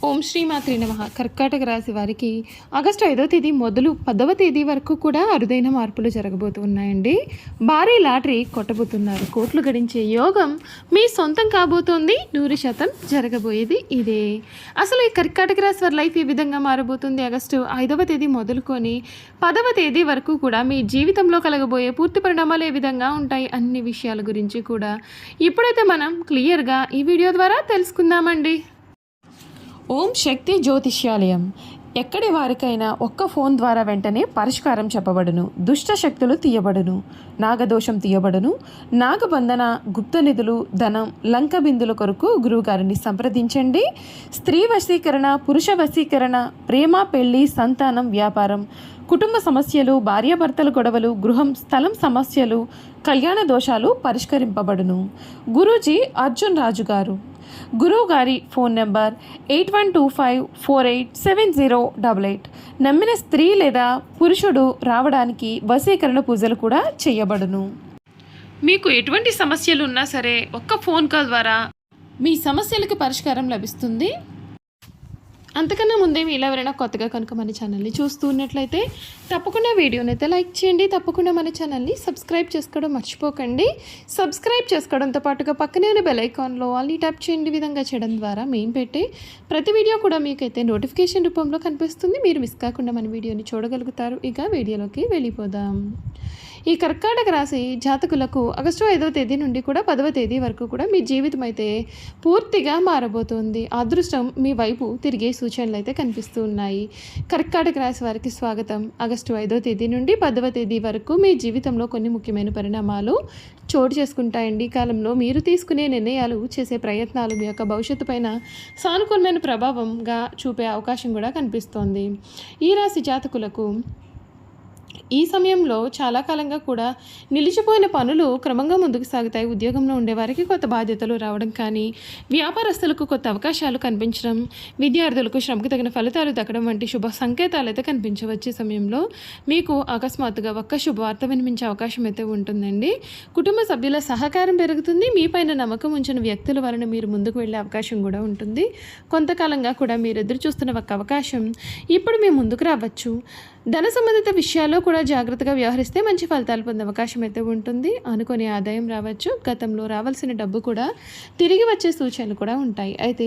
ఓం శ్రీ మాత్రే నమః. కర్కాటక రాశి వారికి ఆగస్టు 5వ తేదీ మొదలు 10వ తేదీ వరకు కూడా అరుదైన మార్పులు జరగబోతున్నాయండి. భారీ లాటరీ కొట్టబోతున్నారు. కోట్లు గడించే యోగం మీ సొంతం కాబోతోంది. 100% జరగబోయేది ఇదే. అసలు ఈ కర్కాటక రాశి వారి లైఫ్ ఏ విధంగా మారబోతుంది? ఆగస్టు 5వ తేదీ మొదలుకొని 10వ తేదీ వరకు కూడా మీ జీవితంలో కలగబోయే పూర్తి పరిణామాలు ఏ విధంగా ఉంటాయి అన్ని విషయాల గురించి కూడా ఇప్పుడైతే మనం క్లియర్గా ఈ వీడియో ద్వారా తెలుసుకుందామండి. ఓం శక్తి జ్యోతిష్యాలయం. ఎక్కడి వారికైనా ఒక్క ఫోన్ ద్వారా వెంటనే పరిష్కారం చెప్పబడును. దుష్ట శక్తులు తీయబడును. నాగదోషం తీయబడును. నాగబంధన, గుప్త నిధులు, ధనం, లంక బిందుల కొరకు గురువుగారిని సంప్రదించండి. స్త్రీ వశీకరణ, పురుష వశీకరణ, ప్రేమ, పెళ్లి, సంతానం, వ్యాపారం, కుటుంబ సమస్యలు, భార్యాభర్తల గొడవలు, గృహం, స్థలం సమస్యలు, కళ్యాణ దోషాలు పరిష్కరింపబడును. గురూజీ అర్జున్ రాజు గారు. గురువు గారి ఫోన్ నెంబర్ 8125487088. నమ్మిన స్త్రీ లేదా పురుషుడు రావడానికి వశీకరణ పూజలు కూడా చేయబడును. మీకు ఎటువంటి సమస్యలు ఉన్నా సరే ఒక్క ఫోన్ కాల్ ద్వారా మీ సమస్యలకు పరిష్కారం లభిస్తుంది. అంతకన్నా ముందే మీరు ఎవరైనా కొత్తగా కనుక మన ఛానల్ని చూస్తూ ఉన్నట్లయితే తప్పకుండా వీడియోని అయితే లైక్ చేయండి. తప్పకుండా మన ఛానల్ని సబ్స్క్రైబ్ చేసుకోవడం మర్చిపోకండి. సబ్స్క్రైబ్ చేసుకోవడంతో పాటుగా పక్కనే ఉన్న బెల్ ఐకాన్లో ఆల్ని ట్యాప్ చేయండి. విధంగా చేయడం ద్వారా మేము పెట్టే ప్రతి వీడియో కూడా మీకైతే నోటిఫికేషన్ రూపంలో కనిపిస్తుంది. మీరు మిస్ కాకుండా మన వీడియోని చూడగలుగుతారు. ఇక వీడియోలోకి వెళ్ళిపోదాం. ఈ కర్కాటక రాశి జాతకులకు ఆగస్టు 5వ తేదీ నుండి కూడా 10వ తేదీ వరకు కూడా మీ జీవితం అయితే పూర్తిగా మారబోతోంది. అదృష్టం మీ వైపు తిరిగే సూచనలు అయితే కనిపిస్తూ ఉన్నాయి. కర్కాటక రాశి వారికి స్వాగతం. ఆగస్టు 5వ తేదీ నుండి 10వ తేదీ వరకు మీ జీవితంలో కొన్ని ముఖ్యమైన పరిణామాలు చోటు చేసుకుంటాయండి. ఈ కాలంలో మీరు తీసుకునే నిర్ణయాలు, చేసే ప్రయత్నాలు మీ యొక్క భవిష్యత్తు పైన సానుకూలమైన ప్రభావంగా చూపే అవకాశం కూడా కనిపిస్తోంది. ఈ రాశి జాతకులకు ఈ సమయంలో చాలా కాలంగా కూడా నిలిచిపోయిన పనులు క్రమంగా ముందుకు సాగుతాయి. ఉద్యోగంలో ఉండేవారికి కొత్త బాధ్యతలు రావడం కానీ, వ్యాపారస్తులకు కొత్త అవకాశాలు కనిపించడం, విద్యార్థులకు శ్రమకు తగిన ఫలితాలు దక్కడం వంటి శుభ సంకేతాలు అయితే కనిపించవచ్చు. ఈ సమయంలో మీకు అకస్మాత్తుగా ఒక్క శుభవార్త వినిపించే అవకాశం అయితే ఉంటుందండి. కుటుంబ సభ్యుల సహకారం పెరుగుతుంది. మీపైన నమ్మకం ఉంచిన వ్యక్తుల వలన మీరు ముందుకు వెళ్ళే అవకాశం కూడా ఉంటుంది. కొంతకాలంగా కూడా మీరు ఎదురు చూస్తున్న ఒక అవకాశం ఇప్పుడు మీ ముందుకు రావచ్చు. ధన సంబంధిత విషయాల్లో కూడా జాగ్రత్తగా వ్యవహరిస్తే మంచి ఫలితాలు పొందే అవకాశం అయితే ఉంటుంది. అనుకునే ఆదాయం రావచ్చు. గతంలో రావాల్సిన డబ్బు కూడా తిరిగి వచ్చే సూచనలు కూడా ఉంటాయి. అయితే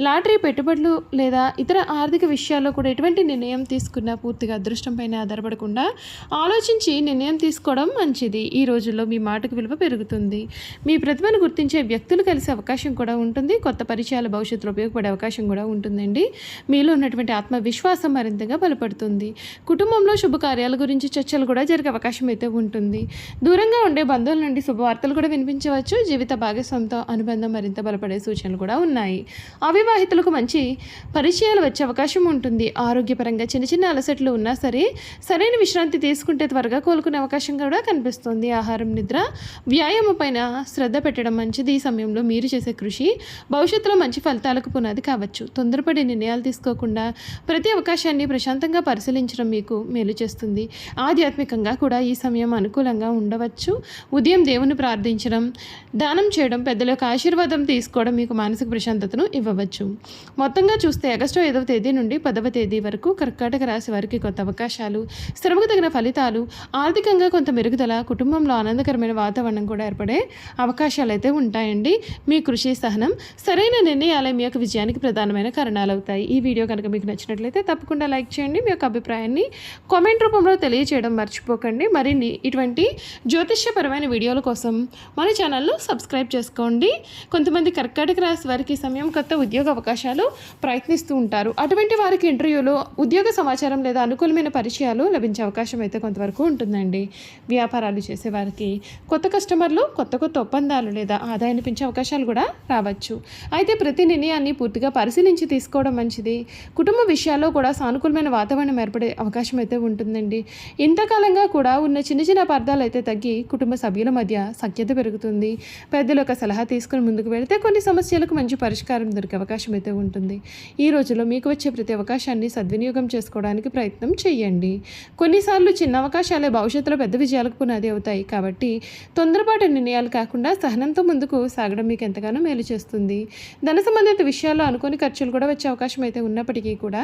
లాటరీ, పెట్టుబడులు లేదా ఇతర ఆర్థిక విషయాల్లో కూడా ఎటువంటి నిర్ణయం తీసుకున్నా పూర్తిగా అదృష్టం పైన ఆధారపడకుండా ఆలోచించి నిర్ణయం తీసుకోవడం మంచిది. ఈ రోజుల్లో మీ మాటకు విలువ పెరుగుతుంది. మీ ప్రతిభను గుర్తించే వ్యక్తులు కలిసే అవకాశం కూడా ఉంటుంది. కొత్త పరిచయాల భవిష్యత్తులో ఉపయోగపడే అవకాశం కూడా ఉంటుందండి. మీలో ఉన్నటువంటి ఆత్మవిశ్వాసం మరింతగా బలపడుతుంది. కుటుంబంలో శుభకార్యాల గురించి చర్చలు కూడా జరిగే అవకాశం అయితే ఉంటుంది. దూరంగా ఉండే బంధువుల నుండి శుభవార్తలు కూడా వినిపించవచ్చు. జీవిత భాగస్వామితో అనుబంధం మరింత బలపడే సూచనలు కూడా ఉన్నాయి. అవివాహితులకు మంచి పరిచయాలు వచ్చే అవకాశం ఉంటుంది. ఆరోగ్యపరంగా చిన్న చిన్న అలసట్లు ఉన్నా సరే సరైన విశ్రాంతి తీసుకుంటే త్వరగా కోలుకునే అవకాశం కూడా కనిపిస్తుంది. ఆహారం, నిద్ర, వ్యాయామం పైన శ్రద్ధ పెట్టడం మంచిది. ఈ సమయంలో మీరు చేసే కృషి భవిష్యత్తులో మంచి ఫలితాలకు పునాది కావచ్చు. తొందరపడి నిర్ణయాలు తీసుకోకుండా ప్రతి అవకాశాన్ని ప్రశాంతంగా పరిశీలించడం మీకు మేలు చేస్తుంది. ఆధ్యాత్మికంగా కూడా ఈ సమయం అనుకూలంగా ఉండవచ్చు. ఉదయం దేవుని ప్రార్థించడం, దానం చేయడం, పెద్దల యొక్క ఆశీర్వాదం తీసుకోవడం మీకు మానసిక ప్రశాంతతను ఇవ్వవచ్చు. మొత్తంగా చూస్తే ఆగస్టు 5వ తేదీ నుండి 10వ తేదీ వరకు కర్కాటక రాశి వారికి కొత్త అవకాశాలు, శ్రమకు తగిన ఫలితాలు, ఆర్థికంగా కొంత మెరుగుదల, కుటుంబంలో ఆనందకరమైన వాతావరణం కూడా ఏర్పడే అవకాశాలు అయితే ఉంటాయండి. మీ కృషి, సహనం, సరైన నిర్ణయాలే మీ యొక్క విజయానికి ప్రధానమైన కారణాలు అవుతాయి. ఈ వీడియో కనుక మీకు నచ్చినట్లయితే తప్పకుండా లైక్ చేయండి. మీ యొక్క అభిప్రాయాన్ని కామెంట్ రూపంలో తెలియజేయడం మర్చిపోకండి. మరిన్ని ఇటువంటి జ్యోతిష్యపరమైన వీడియోల కోసం మన ఛానల్ను సబ్స్క్రైబ్ చేసుకోండి. కొంతమంది కర్కాటక రాశి వారికి సమయం కొత్త ఉద్యోగ అవకాశాలు ప్రయత్నిస్తూ ఉంటారు. అటువంటి వారికి ఇంటర్వ్యూలో ఉద్యోగ సమాచారం లేదా అనుకూలమైన పరిచయాలు లభించే అవకాశం అయితే కొంతవరకు ఉంటుందండి. వ్యాపారాలు చేసేవారికి కొత్త కస్టమర్లు, కొత్త కొత్త ఒప్పందాలు లేదా ఆదాయాన్ని పెంచే అవకాశాలు కూడా రావచ్చు. అయితే ప్రతి నిర్ణయాన్ని పూర్తిగా పరిశీలించి తీసుకోవడం మంచిది. కుటుంబ విషయాల్లో కూడా సానుకూలమైన వాతావరణం ఏర్పడే అవకాశం అవకాశం అయితే ఉంటుందండి. ఇంతకాలంగా కూడా ఉన్న చిన్న చిన్న అపార్థాలు అయితే తగ్గి కుటుంబ సభ్యుల మధ్య సఖ్యత పెరుగుతుంది. పెద్దల యొక్క సలహా తీసుకుని ముందుకు వెళితే కొన్ని సమస్యలకు మంచి పరిష్కారం దొరికే అవకాశం అయితే ఉంటుంది. ఈ రోజుల్లో మీకు వచ్చే ప్రతి అవకాశాన్ని సద్వినియోగం చేసుకోవడానికి ప్రయత్నం చేయండి. కొన్నిసార్లు చిన్న అవకాశాలే భవిష్యత్తులో పెద్ద విజయాలకు పునాది అవుతాయి. కాబట్టి తొందరపాటు నిర్ణయాలు కాకుండా సహనంతో ముందుకు సాగడం మీకు ఎంతగానో మేలు చేస్తుంది. ధన సంబంధిత విషయాల్లో అనుకోని ఖర్చులు కూడా వచ్చే అవకాశం అయితే ఉన్నప్పటికీ కూడా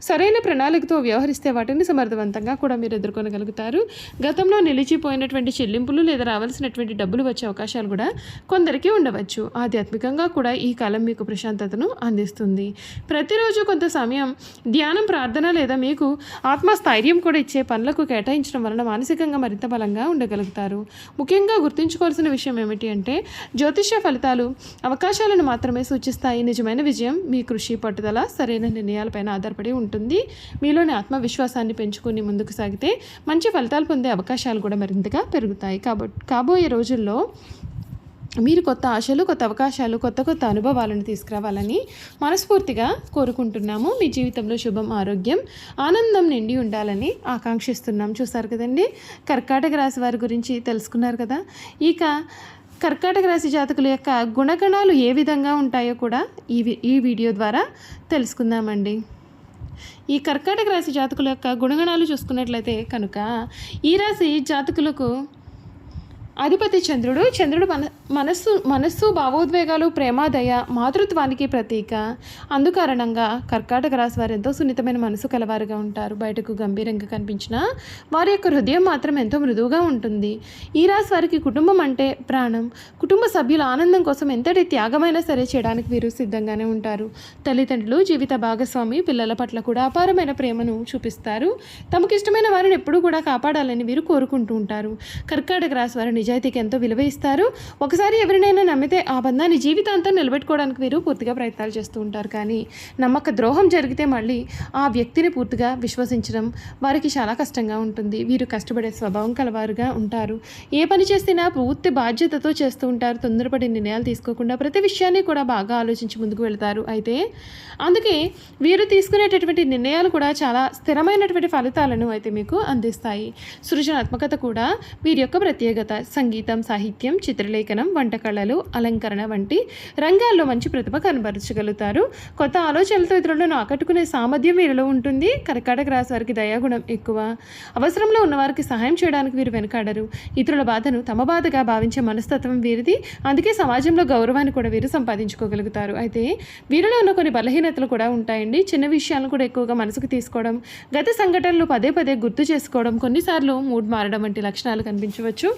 సరైన ప్రణాళికతో వ్యవహరిస్తే వాటిని సమర్థవంతంగా కూడా మీరు ఎదుర్కొనగలుగుతారు. గతంలో నిలిచిపోయినటువంటి చెల్లింపులు లేదా రావాల్సినటువంటి డబ్బులు వచ్చే అవకాశాలు కూడా కొందరికి ఉండవచ్చు. ఆధ్యాత్మికంగా కూడా ఈ కాలం మీకు ప్రశాంతతను అందిస్తుంది. ప్రతిరోజు కొంత సమయం ధ్యానం, ప్రార్థన లేదా మీకు ఆత్మస్థైర్యం కూడా ఇచ్చే పనులకు కేటాయించడం వలన మానసికంగా మరింత బలంగా ఉండగలుగుతారు. ముఖ్యంగా గుర్తుంచుకోవాల్సిన విషయం ఏమిటి అంటే జ్యోతిష్య ఫలితాలు అవకాశాలను మాత్రమే సూచిస్తాయి. నిజమైన విజయం మీ కృషి, పట్టుదల, సరైన నిర్ణయాలపైన ఆధారపడి ఉంటుంది. మీలోని ఆత్మవిశ్వాసాన్ని పెంచుకుని ముందుకు సాగితే మంచి ఫలితాలు పొందే అవకాశాలు కూడా మరింతగా పెరుగుతాయి. కాబట్టి కాబోయే రోజుల్లో మీరు కొత్త ఆశలు, కొత్త అవకాశాలు, కొత్త అనుభవాలను తీసుకురావాలని మనస్ఫూర్తిగా కోరుకుంటున్నాము. మీ జీవితంలో శుభం, ఆరోగ్యం, ఆనందం నిండి ఉండాలని ఆకాంక్షిస్తున్నాం. చూసారు కదండి, కర్కాటక రాశి వారి గురించి తెలుసుకున్నారు కదా. ఇక కర్కాటక రాశి జాతకుల యొక్క గుణగణాలు ఏ విధంగా ఉంటాయో కూడా ఈ వీడియో ద్వారా తెలుసుకుందామండి. ఈ కర్కాటక రాశి జాతకుల యొక్క గుణగణాలు చూసుకున్నట్లయితే కనుక ఈ రాశి జాతకులకు అధిపతి చంద్రుడు మనస్సు భావోద్వేగాలు, ప్రేమ, దయ, మాతృత్వానికి ప్రతీక. అందుకారణంగా కర్కాటక రాశి వారు ఎంతో సున్నితమైన మనసు కలవారుగా ఉంటారు. బయటకు గంభీరంగా కనిపించిన వారి యొక్క హృదయం మాత్రం ఎంతో మృదువుగా ఉంటుంది. ఈ రాశి వారికి కుటుంబం అంటే ప్రాణం. కుటుంబ సభ్యుల ఆనందం కోసం ఎంతటి త్యాగమైనా సరే చేయడానికి వీరు సిద్ధంగానే ఉంటారు. తల్లిదండ్రులు, జీవిత భాగస్వామి, పిల్లల పట్ల కూడా అపారమైన ప్రేమను చూపిస్తారు. తమకిష్టమైన వారిని ఎప్పుడూ కూడా కాపాడాలని వీరు కోరుకుంటూ ఉంటారు. కర్కాటక రాశి వారు నిజాయితీకి ఎంతో విలువ ఇస్తారు. ఒకసారి ఎవరినైనా నమ్మితే ఆ బంధాన్ని జీవితాంతం నిలబెట్టుకోవడానికి వీరు పూర్తిగా ప్రయత్నాలు చేస్తూ ఉంటారు. కానీ నమ్మక ద్రోహం జరిగితే మళ్ళీ ఆ వ్యక్తిని పూర్తిగా విశ్వసించడం వారికి చాలా కష్టంగా ఉంటుంది. వీరు కష్టపడే స్వభావం కలవారుగా ఉంటారు. ఏ పని చేసినా పూర్తి బాధ్యతతో చేస్తూ ఉంటారు. తొందరపడి నిర్ణయాలు తీసుకోకుండా ప్రతి విషయాన్ని కూడా బాగా ఆలోచించి ముందుకు వెళ్తారు. అయితే అందుకే వీరు తీసుకునేటటువంటి నిర్ణయాలు కూడా చాలా స్థిరమైనటువంటి ఫలితాలను అయితే మీకు అందిస్తాయి. సృజనాత్మకత కూడా వీరి యొక్క ప్రత్యేకత. సంగీతం, సాహిత్యం, చిత్రలేఖనం, వంటకళలు, అలంకరణ వంటి రంగాల్లో మంచి ప్రతిభ కనబరచగలుగుతారు. కొత్త ఆలోచనలతో ఇతరులను ఆకట్టుకునే సామర్థ్యం వీరిలో ఉంటుంది. కర్కాటక రాశి వారికి దయాగుణం ఎక్కువ. అవసరంలో ఉన్నవారికి సహాయం చేయడానికి వీరు వెనకాడరు. ఇతరుల బాధను తమ బాధగా భావించే మనస్తత్వం వీరిది. అందుకే సమాజంలో గౌరవాన్ని కూడా వీరు సంపాదించుకోగలుగుతారు. అయితే వీరిలో ఉన్న కొన్ని బలహీనతలు కూడా ఉంటాయండి. చిన్న విషయాలను కూడా ఎక్కువగా మనసుకు తీసుకోవడం, గత సంఘటనలు పదే గుర్తు చేసుకోవడం, కొన్నిసార్లు మూడ్ మారడం వంటి లక్షణాలు కనిపించవచ్చు.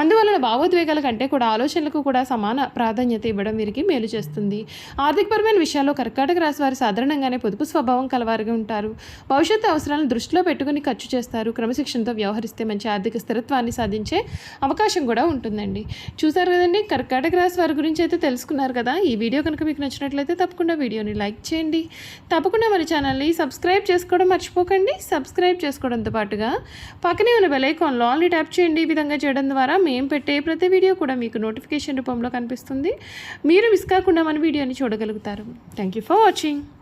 అందువలన భావోద్వేగాల కంటే కూడా ఆలోచనలకు కూడా సమాన ప్రాధాన్యత ఇవ్వడం వీరికి మేలు చేస్తుంది. ఆర్థికపరమైన విషయాల్లో కర్కాటక రాశి వారు సాధారణంగానే పొదుపు స్వభావం కలవారుగా ఉంటారు. భవిష్యత్తు అవసరాలను దృష్టిలో పెట్టుకుని ఖర్చు చేస్తారు. క్రమశిక్షణతో వ్యవహరిస్తే మంచి ఆర్థిక స్థిరత్వాన్ని సాధించే అవకాశం కూడా ఉంటుందండి. చూసారు కదండి, కర్కాటక రాశి వారి గురించి అయితే తెలుసుకున్నారు కదా. ఈ వీడియో కనుక మీకు నచ్చినట్లయితే తప్పకుండా వీడియోని లైక్ చేయండి. తప్పకుండా మన ఛానల్ని సబ్స్క్రైబ్ చేసుకోవడం మర్చిపోకండి. సబ్స్క్రైబ్ చేసుకోవడంతో పాటుగా పక్కనే ఉన్న బెల్ ఐకాన్లో ఆల్ని ట్యాప్ చేయండి. ఈ విధంగా చేయడం ద్వారా మేము పెట్టే ప్రతి వీడియో కూడా మీకు నోటిఫికేషన్ రూపంలో కనిపిస్తుంది. మీరు మిస్ కాకుండా మన వీడియోని చూడగలుగుతారు. Thank you for watching.